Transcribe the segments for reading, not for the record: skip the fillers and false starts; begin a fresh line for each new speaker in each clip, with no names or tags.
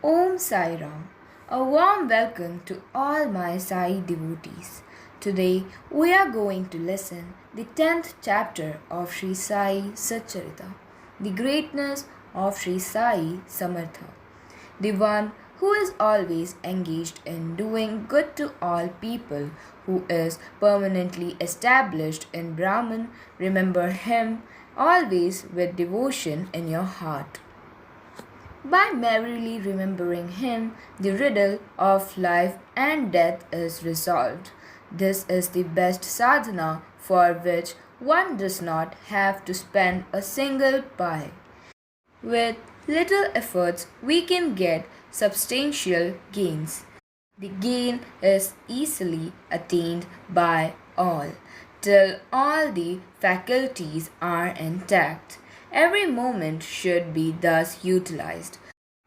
Om Sai Ram. A warm welcome to all my Sai devotees. Today we are going to listen the 10th chapter of Sri Sai Satcharita, the greatness of Sri Sai Samartha, the one who is always engaged in doing good to all people, who is permanently established in Brahman. Remember him always with devotion in your heart. By merrily remembering him, the riddle of life and death is resolved. This is the best sadhana for which one does not have to spend a single pi. With little efforts, we can get substantial gains. The gain is easily attained by all, till all the faculties are intact. Every moment should be thus utilized.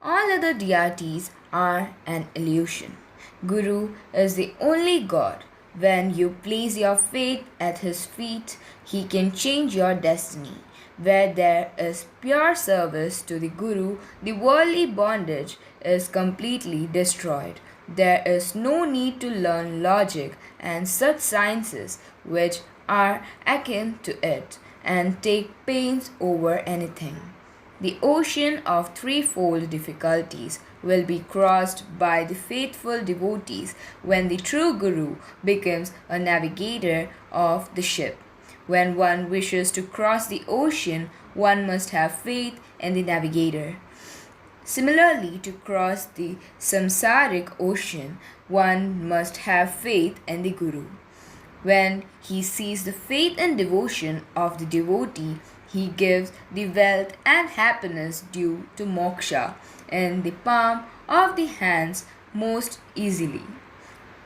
All other deities are an illusion. Guru is the only God. When you place your faith at his feet, he can change your destiny. Where there is pure service to the Guru, the worldly bondage is completely destroyed. There is no need to learn logic and such sciences which are akin to it, and take pains over anything. The ocean of threefold difficulties will be crossed by the faithful devotees when the true Guru becomes a navigator of the ship. When one wishes to cross the ocean, one must have faith in the navigator. Similarly, to cross the samsaric ocean, one must have faith in the Guru. When he sees the faith and devotion of the devotee, he gives the wealth and happiness due to moksha in the palm of the hands most easily.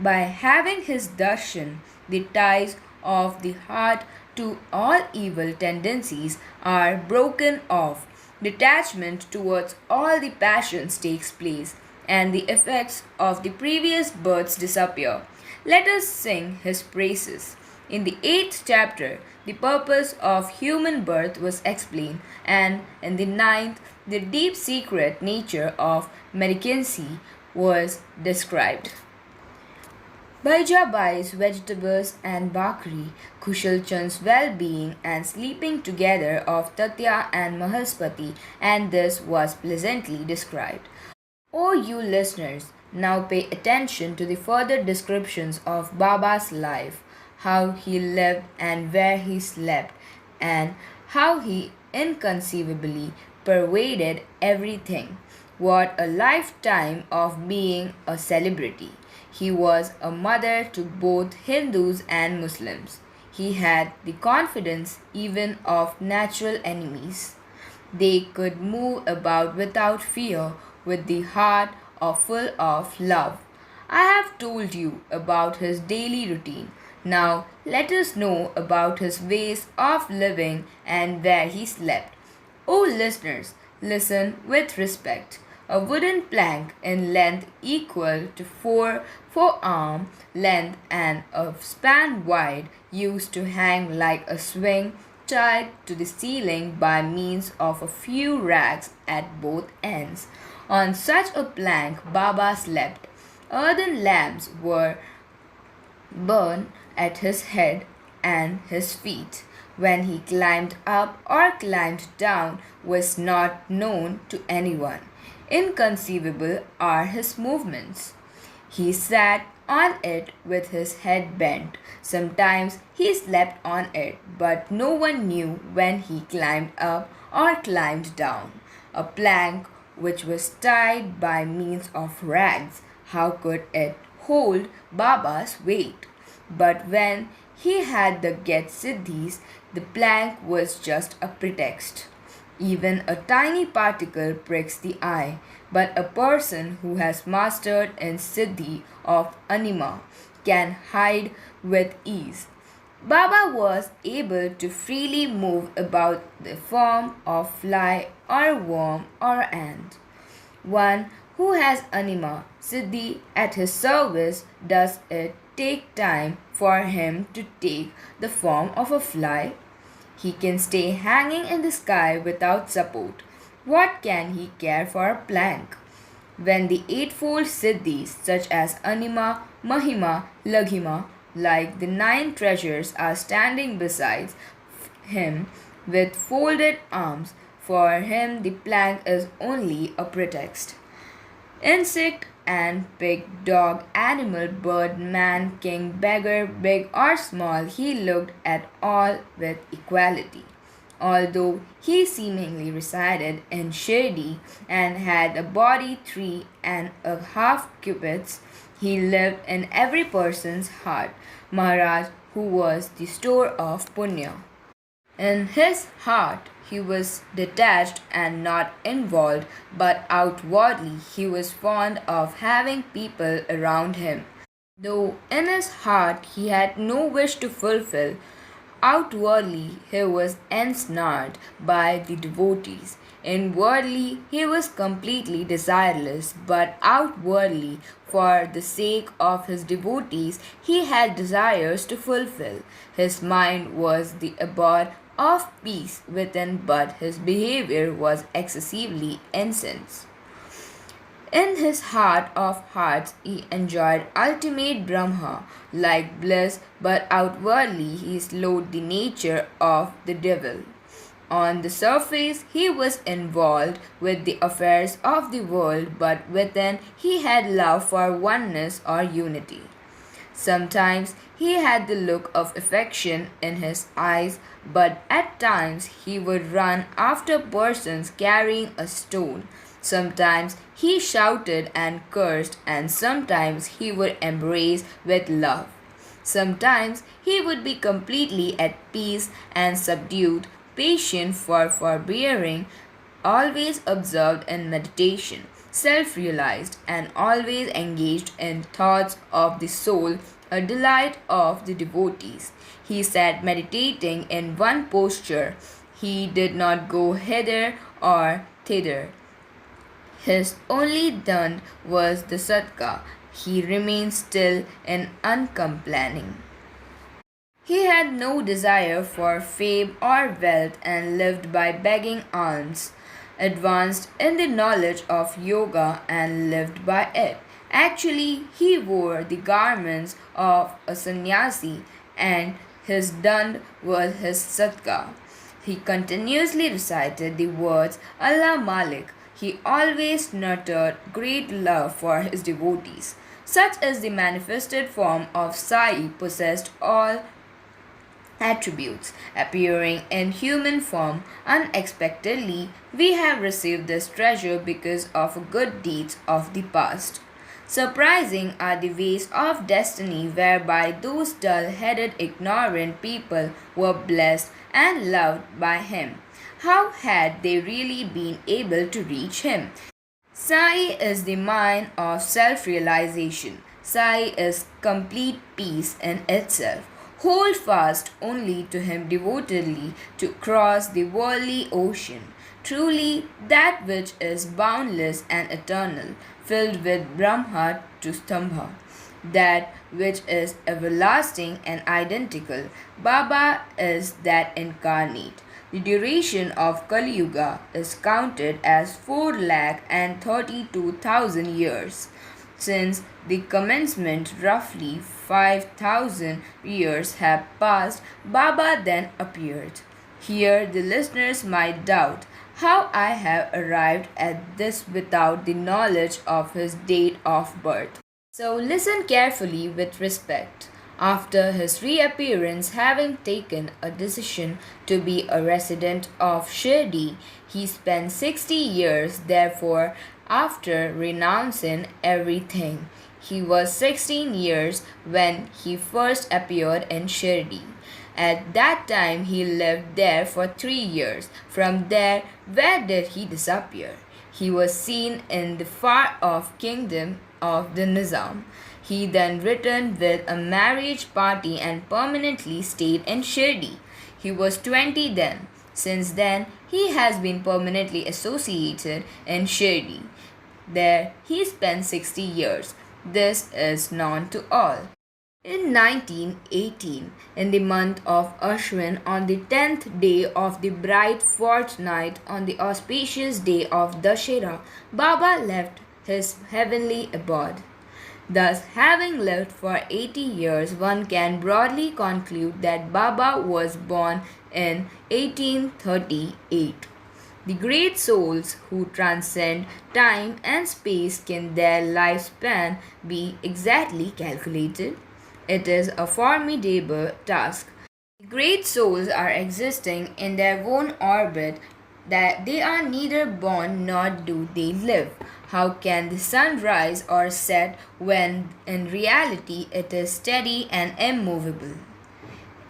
By having his darshan, the ties of the heart to all evil tendencies are broken off. Detachment towards all the passions takes place, and the effects of the previous births disappear. Let us sing his praises. In the 8th chapter, the purpose of human birth was explained, and in the 9th, the deep secret nature of medicancy was described. Baijabai's vegetables and Bakri, Kushal Chand's well-being and sleeping together of Tatya and Mahaspati, and this was pleasantly described. O you listeners, now pay attention to the further descriptions of Baba's life, how he lived and where he slept, and how he inconceivably pervaded everything. What a lifetime of being a celebrity! He was a mother to both Hindus and Muslims. He had the confidence even of natural enemies. They could move about without fear, with the heart full of love. I have told you about his daily routine. Now let us know about his ways of living and where he slept. O listeners, listen with respect. A wooden plank in length equal to 4 forearm length and a span wide used to hang like a swing tied to the ceiling by means of a few racks at both ends. On such a plank Baba slept. Earthen lamps were burned at his head and his feet. When he climbed up or climbed down was not known to anyone. Inconceivable are his movements. He sat on it with his head bent. Sometimes he slept on it, but no one knew when he climbed up or climbed down. A plank which was tied by means of rags, how could it hold Baba's weight? But when he had the get siddhis, the plank was just a pretext. Even a tiny particle pricks the eye, but a person who has mastered in siddhi of anima can hide with ease. Baba was able to freely move about the form of fly or worm or ant. One who has anima siddhi at his service, does it take time for him to take the form of a fly? He can stay hanging in the sky without support. What can he care for a plank? When the eightfold siddhis such as Anima, Mahima, Laghima, like the nine treasures, are standing beside him with folded arms, for him the plank is only a pretext. Insect, ant, pig, dog, animal, bird, man, king, beggar, big or small, he looked at all with equality. Although he seemingly resided in Shirdi and had a body 3.5 cubits, he lived in every person's heart, Maharaj, who was the store of punya. In his heart, he was detached and not involved, but outwardly he was fond of having people around him. Though in his heart he had no wish to fulfill, outwardly he was ensnared by the devotees. Inwardly he was completely desireless, but outwardly, for the sake of his devotees, he had desires to fulfill. His mind was the abode of peace within, but his behavior was excessively incense. In his heart of hearts, he enjoyed ultimate Brahma like bliss, but outwardly he slowed the nature of the devil. On the surface, he was involved with the affairs of the world, but within he had love for oneness or unity. Sometimes he had the look of affection in his eyes, but at times he would run after persons carrying a stone. Sometimes he shouted and cursed, and sometimes he would embrace with love. Sometimes he would be completely at peace and subdued, patient for forbearing, always absorbed in meditation, self-realized, and always engaged in thoughts of the soul, a delight of the devotees. He sat meditating in one posture. He did not go hither or thither. His only dand was the sadka. He remained still and uncomplaining. He had no desire for fame or wealth and lived by begging alms, advanced in the knowledge of yoga and lived by it. Actually, he wore the garments of a sannyasi and his dand was his sadka. He continuously recited the words Allah Malik. He always nurtured great love for his devotees. Such is the manifested form of Sai, possessed all attributes. Appearing in human form unexpectedly, we have received this treasure because of good deeds of the past. Surprising are the ways of destiny whereby those dull-headed ignorant people were blessed and loved by him. How had they really been able to reach him? Sai is the mind of self-realization. Sai is complete peace in itself. Hold fast only to him devotedly to cross the worldly ocean. Truly, that which is boundless and eternal, filled with Brahma to Stambha. That which is everlasting and identical, Baba is that incarnate. The duration of Kali Yuga is counted as 4,32,000 years. Since the commencement, roughly 5,000 years have passed, Baba then appeared. Here the listeners might doubt how I have arrived at this without the knowledge of his date of birth. So listen carefully with respect. After his reappearance, having taken a decision to be a resident of Shirdi, he spent 60 years therefore after renouncing everything. He was 16 years when he first appeared in Shirdi. At that time he lived there for 3 years. From there, where did he disappear? He was seen in the far-off kingdom of the Nizam. He then returned with a marriage party and permanently stayed in Shirdi. He was 20 then. Since then, he has been permanently associated in Shirdi. There, he spent 60 years. This is known to all. In 1918, in the month of Ashwin, on the 10th day of the bright fortnight, on the auspicious day of Dashera, Baba left his heavenly abode. Thus, having lived for 80 years, one can broadly conclude that Baba was born in 1838. The great souls who transcend time and space, can their lifespan be exactly calculated? It is a formidable task. The great souls are existing in their own orbit, that they are neither born nor do they live. How can the sun rise or set when in reality it is steady and immovable?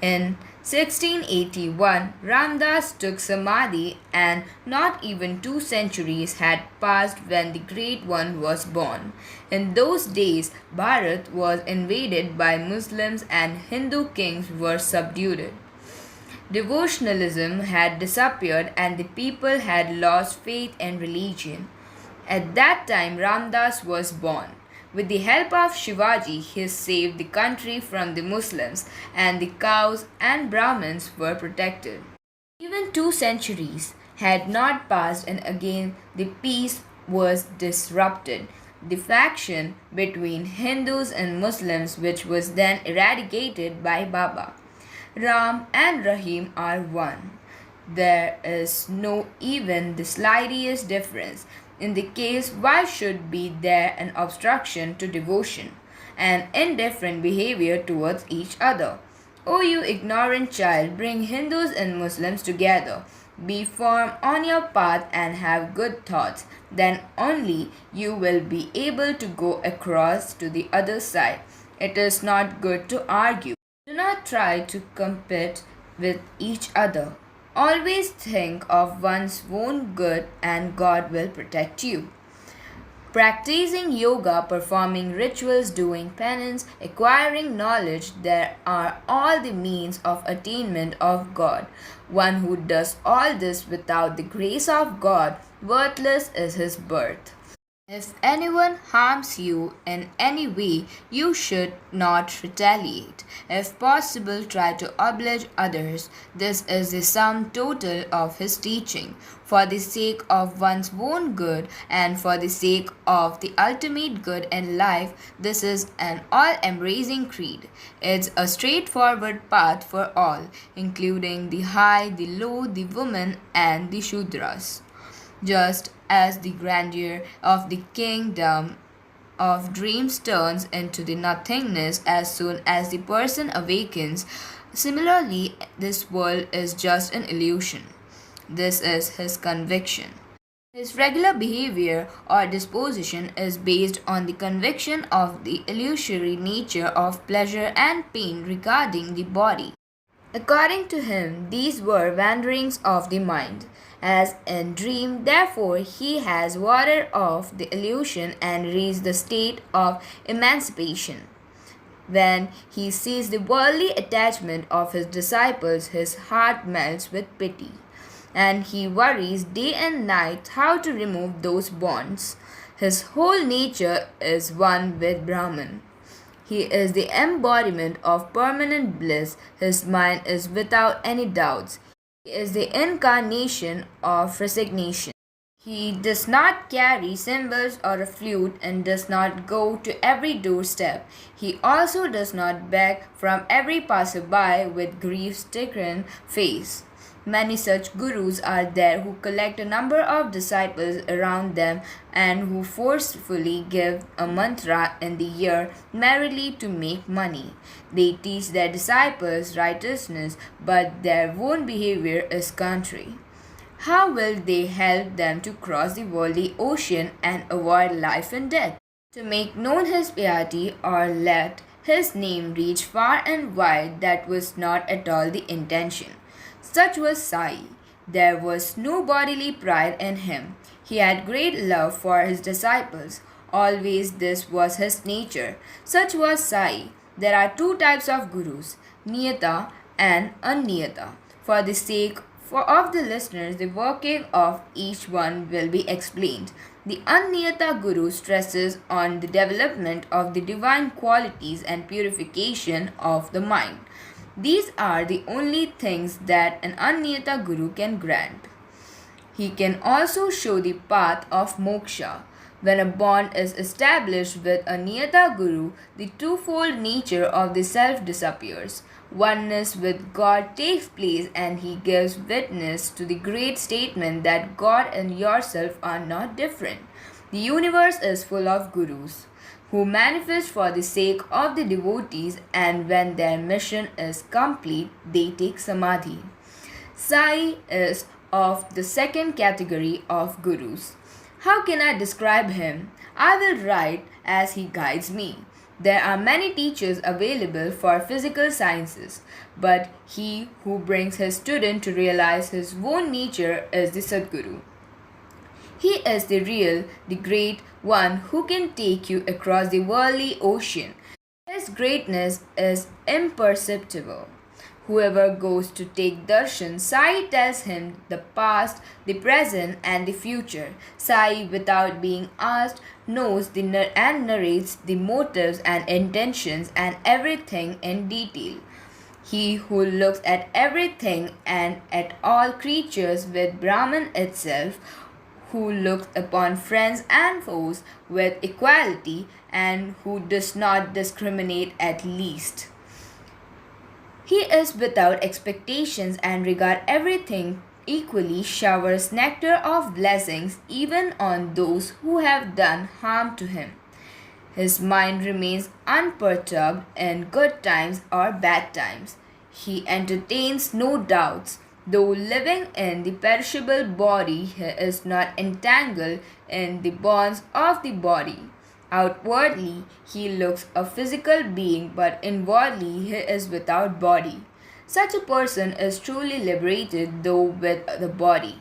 In 1681, Ramdas took Samadhi, and not even 2 centuries had passed when the Great One was born. In those days, Bharat was invaded by Muslims and Hindu kings were subdued. Devotionalism had disappeared and the people had lost faith in religion. At that time, Ramdas was born. With the help of Shivaji, he saved the country from the Muslims, and the cows and Brahmins were protected. Even 2 centuries had not passed, and again the peace was disrupted. The faction between Hindus and Muslims, which was then eradicated by Baba. Ram and Rahim are one. There is no even the slightest difference. In the case, why should be there an obstruction to devotion, and indifferent behavior towards each other? O you ignorant child, bring Hindus and Muslims together. Be firm on your path and have good thoughts. Then only you will be able to go across to the other side. It is not good to argue. Do not try to compete with each other. Always think of one's own good and God will protect you. Practicing yoga, performing rituals, doing penance, acquiring knowledge, there are all the means of attainment of God. One who does all this without the grace of God, worthless is his birth. If anyone harms you in any way, you should not retaliate. If possible, try to oblige others. This is the sum total of his teaching. For the sake of one's own good and for the sake of the ultimate good in life, this is an all-embracing creed. It's a straightforward path for all, including the high, the low, the women, and the Shudras. Just as the grandeur of the kingdom of dreams turns into the nothingness as soon as the person awakens, similarly, this world is just an illusion. This is his conviction. His regular behavior or disposition is based on the conviction of the illusory nature of pleasure and pain regarding the body. According to him, these were wanderings of the mind. As in dream, therefore, he has warded off the illusion and reached the state of emancipation. When he sees the worldly attachment of his disciples, his heart melts with pity, and he worries day and night how to remove those bonds. His whole nature is one with Brahman. He is the embodiment of permanent bliss. His mind is without any doubts. He is the incarnation of resignation. He does not carry cymbals or a flute and does not go to every doorstep. He also does not beg from every passerby with grief-stricken face. Many such gurus are there who collect a number of disciples around them and who forcefully give a mantra in the year merely to make money. They teach their disciples righteousness, but their own behavior is contrary. How will they help them to cross the worldly ocean and avoid life and death? To make known his piety or let his name reach far and wide, that was not at all the intention. Such was Sai. There was no bodily pride in him. He had great love for his disciples. Always this was his nature. Such was Sai. There are two types of gurus, Niyata and Anniyata. For the sake of the listeners, the working of each one will be explained. The Anniyata Guru stresses on the development of the divine qualities and purification of the mind. These are the only things that an Anniyata Guru can grant. He can also show the path of moksha. When a bond is established with a Niyata Guru, the twofold nature of the self disappears. Oneness with God takes place, and he gives witness to the great statement that God and yourself are not different. The universe is full of gurus who manifest for the sake of the devotees, and when their mission is complete, they take samadhi. Sai is of the second category of gurus. How can I describe him? I will write as he guides me. There are many teachers available for physical sciences, but he who brings his student to realize his own nature is the Sadguru. He is the real, the great one who can take you across the worldly ocean. His greatness is imperceptible. Whoever goes to take darshan, Sai tells him the past, the present, and the future. Sai, without being asked, knows and narrates the motives and intentions and everything in detail. He who looks at everything and at all creatures with Brahman itself, who looks upon friends and foes with equality, and who does not discriminate at least. He is without expectations and regard everything equally, showers nectar of blessings even on those who have done harm to him. His mind remains unperturbed in good times or bad times. He entertains no doubts. Though living in the perishable body, he is not entangled in the bonds of the body. Outwardly, he looks a physical being, but inwardly, he is without body. Such a person is truly liberated, though with the body.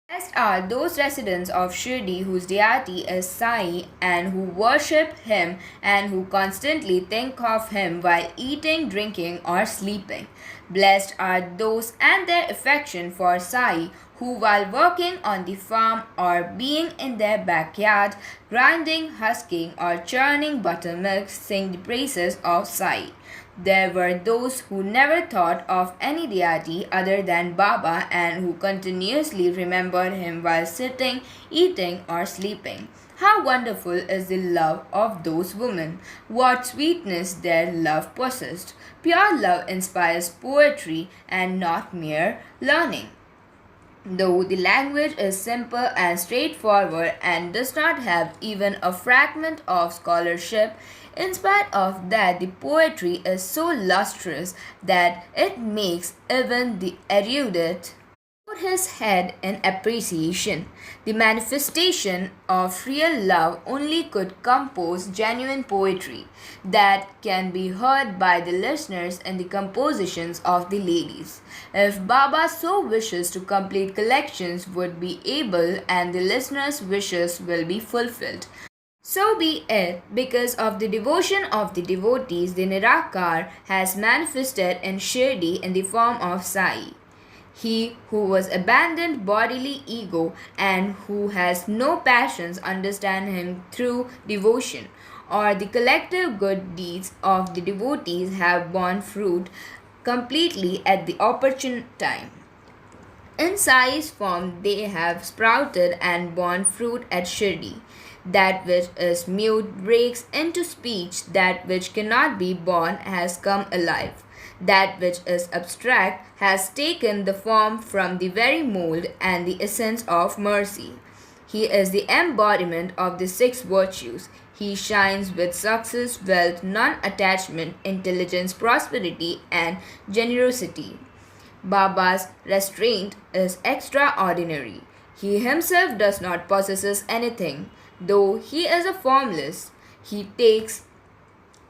Blessed are those residents of Shirdi whose deity is Sai and who worship him and who constantly think of him while eating, drinking, or sleeping. Blessed are those and their affection for Sai who, while working on the farm or being in their backyard, grinding, husking, or churning buttermilk, sing the praises of Sai. There were those who never thought of any deity other than Baba and who continuously remembered him while sitting, eating, or sleeping. How wonderful is the love of those women! What sweetness their love possessed! Pure love inspires poetry and not mere learning. Though the language is simple and straightforward and does not have even a fragment of scholarship, in spite of that, the poetry is so lustrous that it makes even the erudite put his head in appreciation. The manifestation of real love only could compose genuine poetry that can be heard by the listeners in the compositions of the ladies. If Baba so wishes to complete collections would be able and the listeners' wishes will be fulfilled. So be it, because of the devotion of the devotees, the Nirakar has manifested in Shirdi in the form of Sai. He who was abandoned bodily ego and who has no passions understand him through devotion, or the collective good deeds of the devotees have borne fruit completely at the opportune time. In Sai's form, they have sprouted and borne fruit at Shirdi. That which is mute breaks into speech, that which cannot be born has come alive. That which is abstract has taken the form from the very mold and the essence of mercy. He is the embodiment of the six virtues. He shines with success, wealth, non-attachment, intelligence, prosperity, and generosity. Baba's restraint is extraordinary. He himself does not possess anything. Though he is a formless, he takes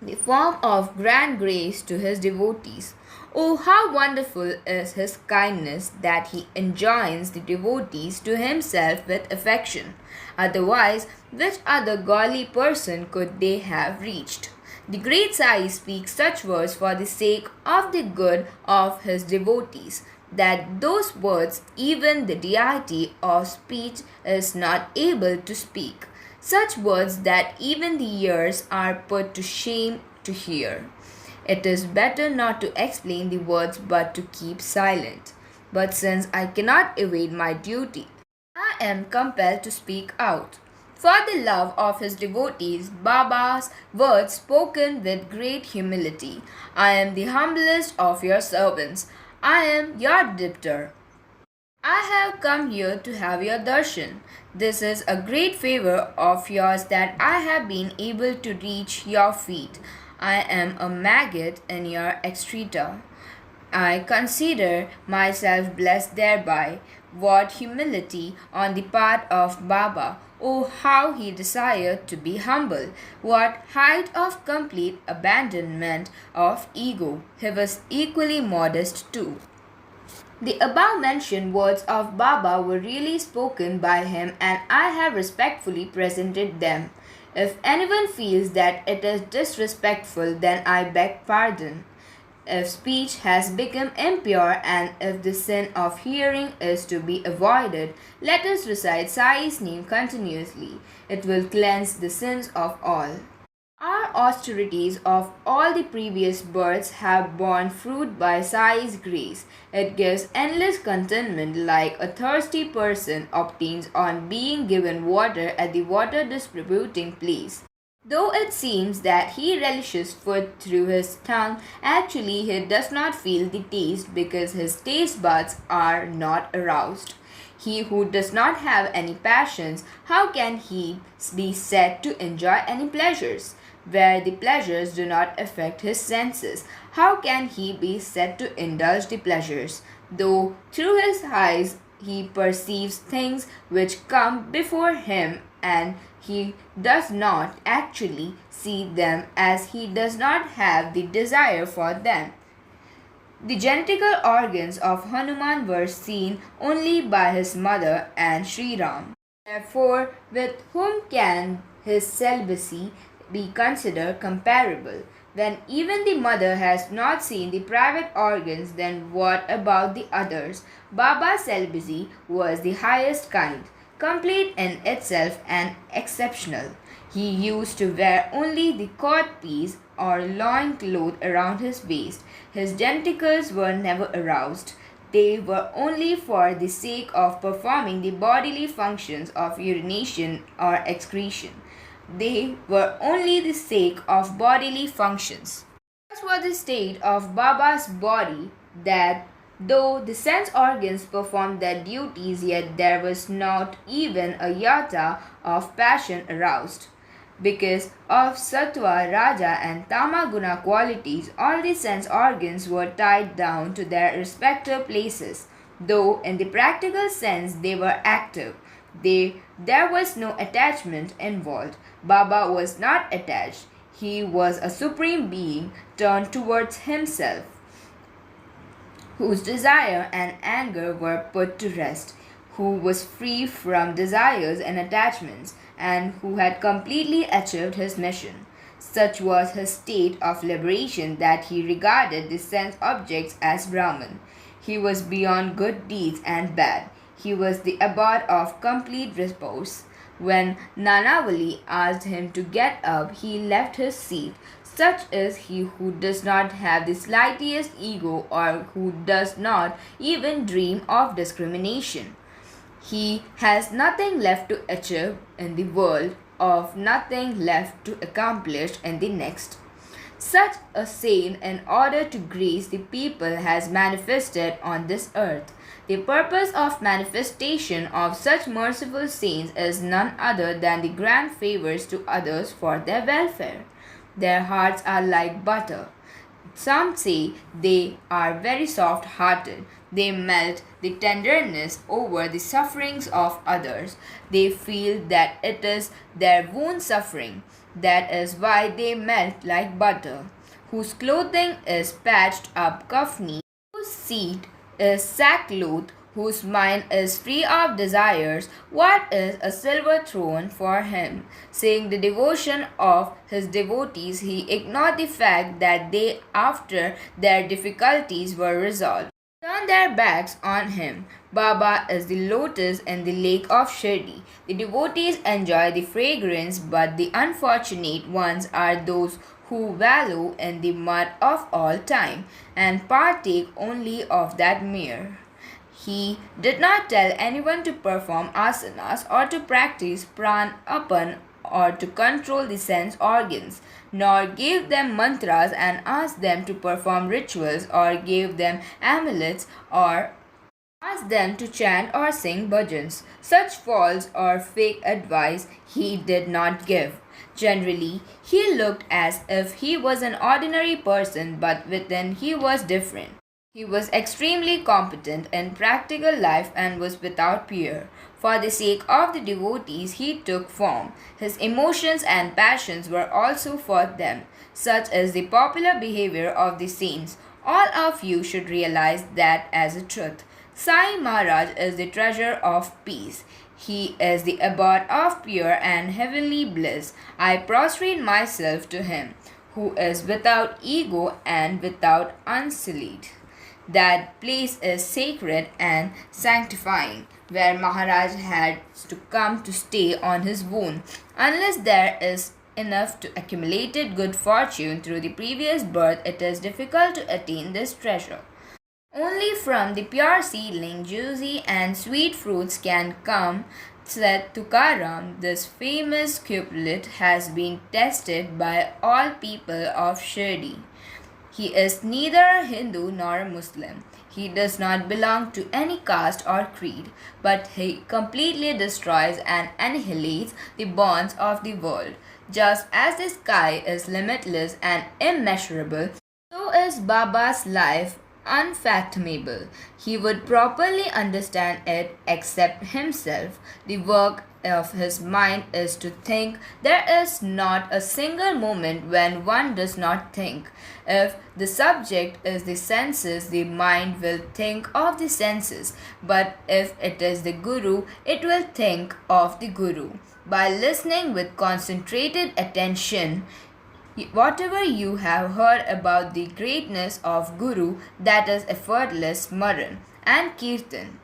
the form of grand grace to his devotees. Oh, how wonderful is his kindness that he enjoins the devotees to himself with affection. Otherwise, which other godly person could they have reached? The great Sai speaks such words for the sake of the good of his devotees, that those words even the deity of speech is not able to speak. Such words that even the ears are put to shame to hear. It is better not to explain the words but to keep silent. But since I cannot evade my duty, I am compelled to speak out. For the love of his devotees, Baba's words spoken with great humility. I am the humblest of your servants. I am your debtor. I have come here to have your darshan. This is a great favor of yours that I have been able to reach your feet. I am a maggot in your excreta. I consider myself blessed thereby. What humility on the part of Baba! Oh, how he desired to be humble! What height of complete abandonment of ego! He was equally modest too. The above mentioned words of Baba were really spoken by him and I have respectfully presented them. If anyone feels that it is disrespectful, then I beg pardon. If speech has become impure and if the sin of hearing is to be avoided, let us recite Sai's name continuously. It will cleanse the sins of all. Our austerities of all the previous births have borne fruit by Sai's grace. It gives endless contentment like a thirsty person obtains on being given water at the water distributing place. Though it seems that he relishes food through his tongue, actually he does not feel the taste because his taste buds are not aroused. He who does not have any passions, how can he be said to enjoy any pleasures? Where the pleasures do not affect his senses, how can he be said to indulge the pleasures? Though through his eyes he perceives things which come before him and he does not actually see them as he does not have the desire for them. The genetical organs of Hanuman were seen only by his mother and Sri Ram. Therefore, with whom can his celibacy be considered comparable? When even the mother has not seen the private organs, then what about the others? Baba's celibacy was the highest kind, complete in itself and exceptional. He used to wear only the codpiece or loin cloth around his waist. His genitals were never aroused. They were only for the sake of performing the bodily functions of urination or excretion. They were only the sake of bodily functions. Such was the state of Baba's body that though the sense organs performed their duties, yet there was not even a iota of passion aroused. Because of Sattva, Raja and Tamaguna qualities, all the sense organs were tied down to their respective places, though in the practical sense they were active. There was no attachment involved. Baba was not attached. He was a supreme being turned towards himself, whose desire and anger were put to rest, who was free from desires and attachments, and who had completely achieved his mission. Such was his state of liberation that he regarded the sense objects as Brahman. He was beyond good deeds and bad. He was the abode of complete repose. When Nanavali asked him to get up, he left his seat. Such is he who does not have the slightest ego or who does not even dream of discrimination. He has nothing left to achieve in the world, of nothing left to accomplish in the next. Such a saint, in order to grace the people, has manifested on this earth. The purpose of manifestation of such merciful saints is none other than the grant favors to others for their welfare. Their hearts are like butter. Some say they are very soft-hearted. They melt the tenderness over the sufferings of others. They feel that it is their own suffering. That is why they melt like butter, whose clothing is patched up kafni, whose seat is sackcloth, whose mind is free of desires. What is a silver throne for him? Seeing the devotion of his devotees, he ignored the fact that they, after their difficulties were resolved, turned their backs on him. Baba is the lotus in the lake of Shirdi. The devotees enjoy the fragrance, but the unfortunate ones are those who wallow in the mud of all time and partake only of that mire. He did not tell anyone to perform asanas or to practice pranapan or to control the sense organs, nor gave them mantras and asked them to perform rituals or gave them amulets or asked them to chant or sing bhajans. Such false or fake advice he did not give. Generally, he looked as if he was an ordinary person, but within he was different. He was extremely competent in practical life and was without peer. For the sake of the devotees, he took form. His emotions and passions were also for them, such as the popular behavior of the saints. All of you should realize that as a truth. Sai Maharaj is the treasure of peace. He is the abode of pure and heavenly bliss. I prostrate myself to him, who is without ego and without unsullied. That place is sacred and sanctifying, where Maharaj had to come to stay on his own. Unless there is enough to accumulated good fortune through the previous birth, it is difficult to attain this treasure. Only from the pure seedling, juicy and sweet fruits can come, said Tukaram. This famous couplet has been tested by all people of Shirdi. He is neither Hindu nor Muslim. He does not belong to any caste or creed, but he completely destroys and annihilates the bonds of the world. Just as the sky is limitless and immeasurable, so is Baba's life unfathomable. He would properly understand it except himself. The work of his mind is to think. There is not a single moment when one does not think. If the subject is the senses, the mind will think of the senses. But if it is the Guru, it will think of the Guru. By listening with concentrated attention, whatever you have heard about the greatness of Guru, that is effortless Smaran and Kirtan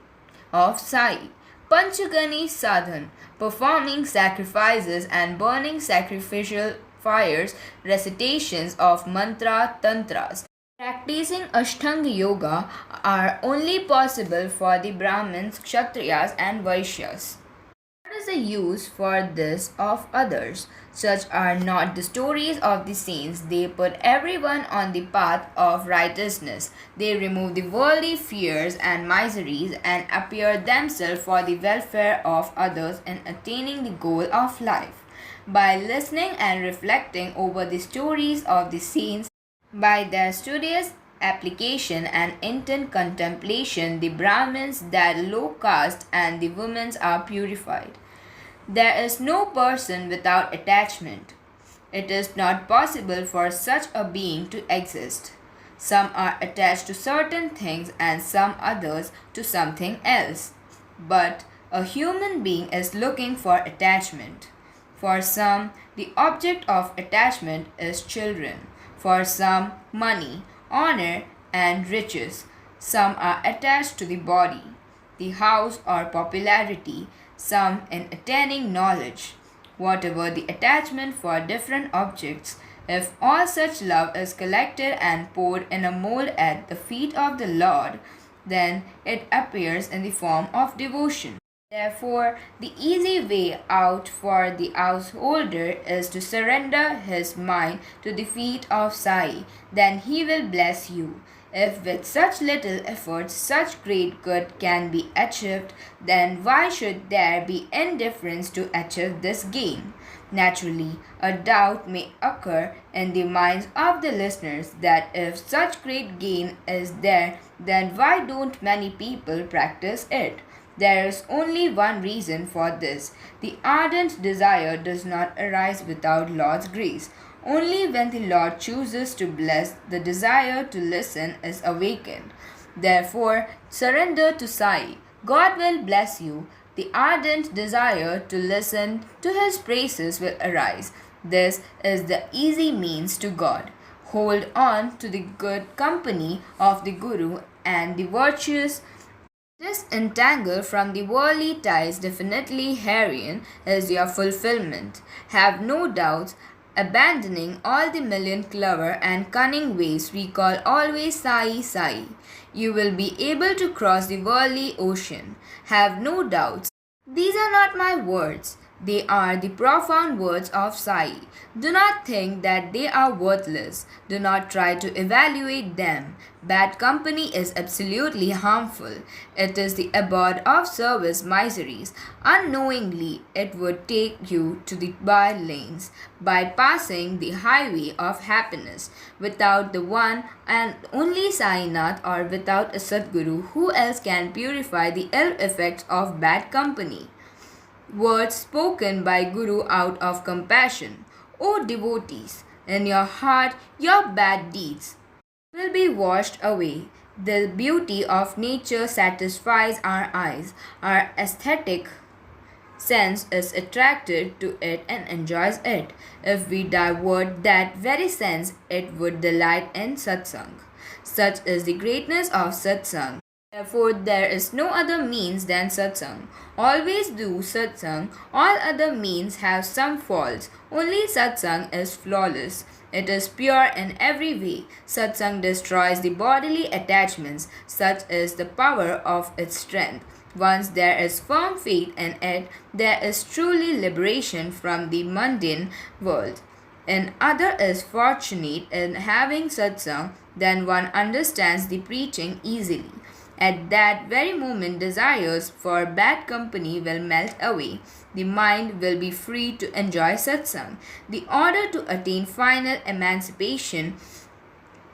of Sai. Panchagani Sadhan, performing sacrifices and burning sacrificial fires, recitations of mantra tantras, practicing Ashtanga Yoga are only possible for the Brahmins, Kshatriyas and Vaishyas. What is the use for this of others? Such are not the stories of the saints. They put everyone on the path of righteousness. They remove the worldly fears and miseries and appear themselves for the welfare of others in attaining the goal of life. By listening and reflecting over the stories of the saints, by their studious application and intent contemplation, the Brahmins, that low caste, and the women are purified. There is no person without attachment. It is not possible for such a being to exist. Some are attached to certain things and some others to something else. But a human being is looking for attachment. For some, the object of attachment is children. For some, money, honor, and riches. Some are attached to the body, the house, or popularity, some in attaining knowledge. Whatever the attachment for different objects, if all such love is collected and poured in a mold at the feet of the Lord, then it appears in the form of devotion. Therefore, the easy way out for the householder is to surrender his mind to the feet of Sai. Then he will bless you. If with such little effort such great good can be achieved, then why should there be indifference to achieve this gain? Naturally, a doubt may occur in the minds of the listeners that if such great gain is there, then why don't many people practice it? There is only one reason for this. The ardent desire does not arise without Lord's grace. Only when the Lord chooses to bless, the desire to listen is awakened. Therefore, surrender to Sai. God will bless you. The ardent desire to listen to his praises will arise. This is the easy means to God. Hold on to the good company of the Guru and the virtuous. Disentangle from the worldly ties, definitely herein is your fulfillment. Have no doubts. abandoning all the million clever and cunning ways we call always Sai Sai. You will be able to cross the worldly ocean. Have no doubts. These are not my words. They are the profound words of Sai. Do not think that they are worthless. Do not try to evaluate them. Bad company is absolutely harmful. It is the abode of service miseries. Unknowingly, it would take you to the by lanes, bypassing the highway of happiness. Without the one and only Sainath, or without a Sadguru, who else can purify the ill effects of bad company? Words spoken by Guru out of compassion. O devotees, in your heart your bad deeds will be washed away. The beauty of nature satisfies our eyes. Our aesthetic sense is attracted to it and enjoys it. If we divert that very sense, it would delight in satsang. Such is the greatness of satsang. Therefore, there is no other means than satsang. Always do satsang. All other means have some faults. Only satsang is flawless. It is pure in every way. Satsang destroys the bodily attachments. Such is the power of its strength. Once there is firm faith in it, there is truly liberation from the mundane world. An other is fortunate in having satsang, then one understands the preaching easily. At that very moment, desires for bad company will melt away. The mind will be free to enjoy satsang. The order to attain final emancipation,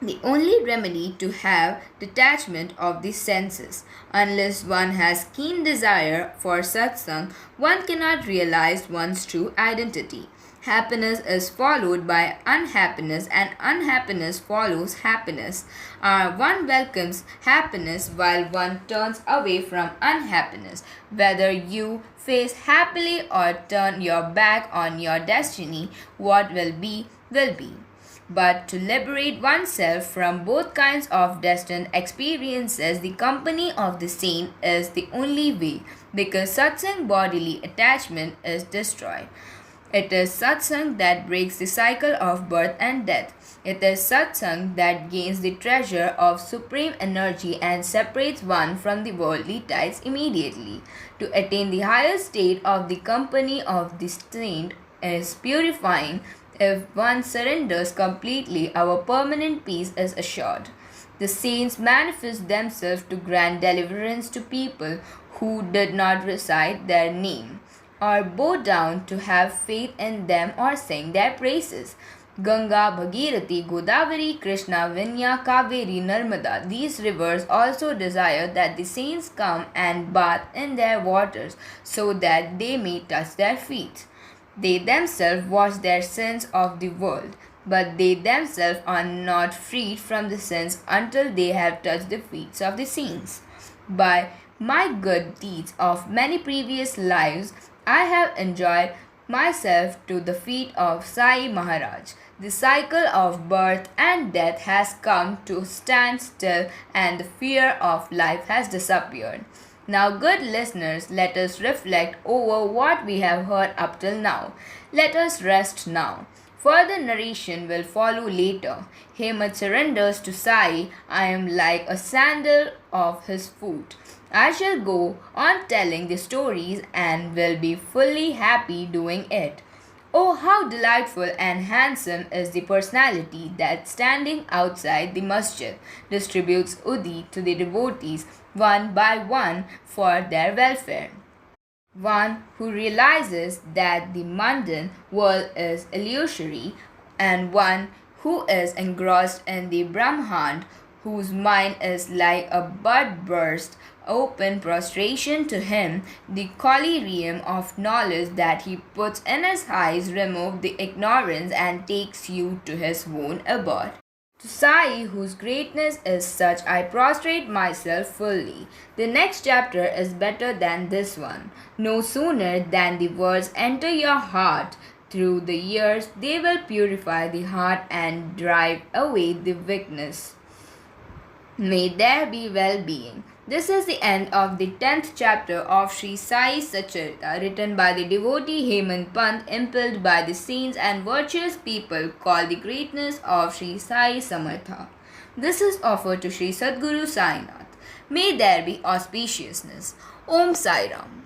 the only remedy to have detachment of the senses. Unless one has keen desire for satsang, one cannot realize one's true identity. Happiness is followed by unhappiness, and unhappiness follows happiness. One welcomes happiness while one turns away from unhappiness. Whether you face happily or turn your back on your destiny, what will be, will be. But to liberate oneself from both kinds of destined experiences, the company of the saint is the only way, because satsang bodily attachment is destroyed. It is satsang that breaks the cycle of birth and death. It is satsang that gains the treasure of supreme energy and separates one from the worldly ties immediately. To attain the highest state of the company of the saint is purifying. If one surrenders completely, our permanent peace is assured. The saints manifest themselves to grant deliverance to people who did not recite their name or bow down to have faith in them or sing their praises. Ganga, Bhagirathi, Godavari, Krishna, Vinya, Kaveri, Narmada, these rivers also desire that the saints come and bath in their waters so that they may touch their feet. They themselves wash their sins of the world, but they themselves are not freed from the sins until they have touched the feet of the saints. By my good deeds of many previous lives, I have enjoyed myself to the feet of Sai Maharaj. The cycle of birth and death has come to stand still, and the fear of life has disappeared. Now, good listeners, let us reflect over what we have heard up till now. Let us rest now. Further narration will follow later. Hemant surrenders to Sai. I am like a sandal of his foot. I shall go on telling the stories and will be fully happy doing it. Oh, how delightful and handsome is the personality that, standing outside the masjid, distributes udi to the devotees one by one for their welfare. One who realizes that the mundane world is illusory, and one who is engrossed in the Brahmand, whose mind is like a bud burst open prostration to him. The collyrium of knowledge that he puts in his eyes removes the ignorance and takes you to his own abode. To Sai, whose greatness is such, I prostrate myself fully. The next chapter is better than this one. No sooner than the words enter your heart, through the years they will purify the heart and drive away the weakness. May there be well-being. This is the end of the 10th chapter of Sri Sai Satcharita, written by the devotee Hemantpant, impelled by the saints and virtuous people called the greatness of Sri Sai Samartha. This is offered to Sri Sadguru Sai Nath. May there be auspiciousness. Om Sai Ram.